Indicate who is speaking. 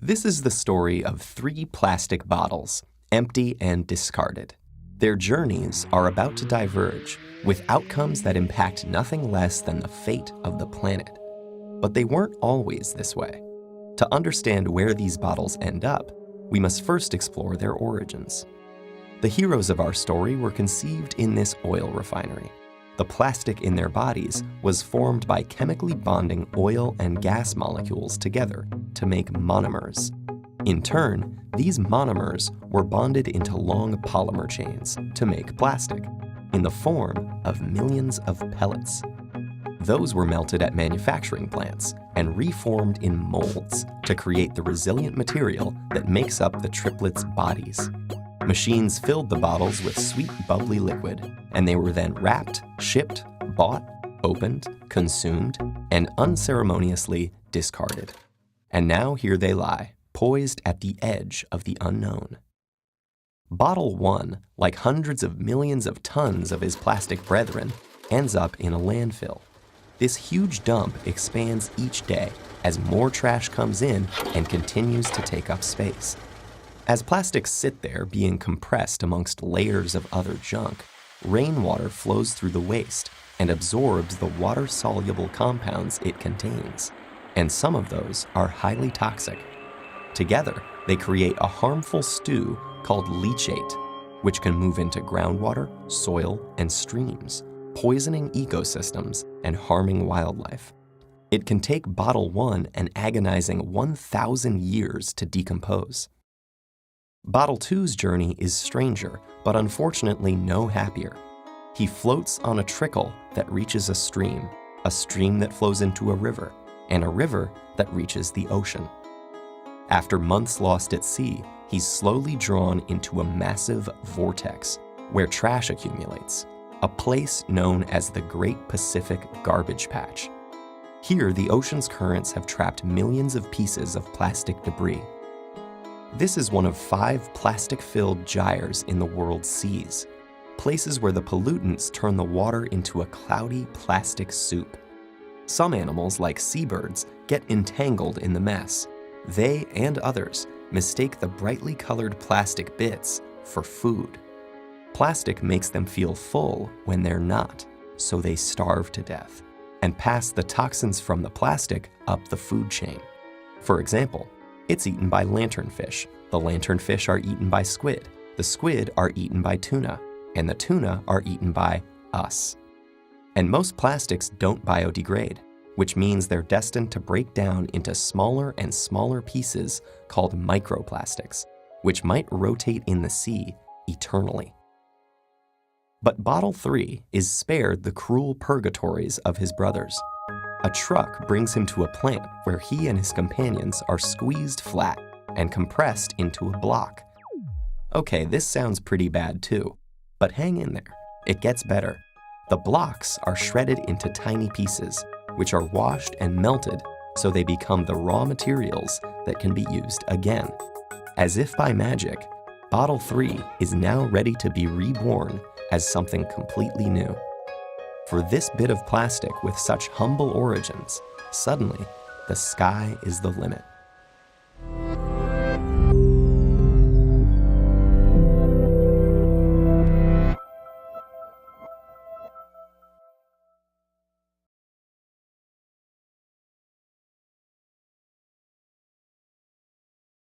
Speaker 1: This is the story of 3 plastic bottles, empty and discarded. Their journeys are about to diverge, with outcomes that impact nothing less than the fate of the planet. But they weren't always this way. To understand where these bottles end up, we must first explore their origins. The heroes of our story were conceived in this oil refinery. The plastic in their bodies was formed by chemically bonding oil and gas molecules together to make monomers. In turn, these monomers were bonded into long polymer chains to make plastic, in the form of millions of pellets. Those were melted at manufacturing plants and reformed in molds to create the resilient material that makes up the triplets' bodies. Machines filled the bottles with sweet, bubbly liquid, and they were then wrapped, shipped, bought, opened, consumed, and unceremoniously discarded. And now here they lie, poised at the edge of the unknown. Bottle 1, like hundreds of millions of tons of his plastic brethren, ends up in a landfill. This huge dump expands each day as more trash comes in and continues to take up space. As plastics sit there being compressed amongst layers of other junk, rainwater flows through the waste and absorbs the water-soluble compounds it contains, and some of those are highly toxic. Together, they create a harmful stew called leachate, which can move into groundwater, soil, and streams, poisoning ecosystems and harming wildlife. It can take Bottle 1 an agonizing 1,000 years to decompose. Bottle 2's journey is stranger, but unfortunately no happier. He floats on a trickle that reaches a stream that flows into a river, and a river that reaches the ocean. After months lost at sea, he's slowly drawn into a massive vortex where trash accumulates, a place known as the Great Pacific Garbage Patch. Here, the ocean's currents have trapped millions of pieces of plastic debris. This is one of 5 plastic-filled gyres in the world's seas, places where the pollutants turn the water into a cloudy plastic soup. Some animals, like seabirds, get entangled in the mess. They and others mistake the brightly colored plastic bits for food. Plastic makes them feel full when they're not, so they starve to death and pass the toxins from the plastic up the food chain. For example, it's eaten by lanternfish. The lanternfish are eaten by squid. The squid are eaten by tuna. And the tuna are eaten by us. And most plastics don't biodegrade, which means they're destined to break down into smaller and smaller pieces called microplastics, which might rotate in the sea eternally. But Bottle 3 is spared the cruel purgatories of his brothers. A truck brings him to a plant where he and his companions are squeezed flat and compressed into a block. Okay, this sounds pretty bad too, but hang in there. It gets better. The blocks are shredded into tiny pieces, which are washed and melted so they become the raw materials that can be used again. As if by magic, Bottle 3 is now ready to be reborn as something completely new. For this bit of plastic with such humble origins, suddenly, the sky is the limit.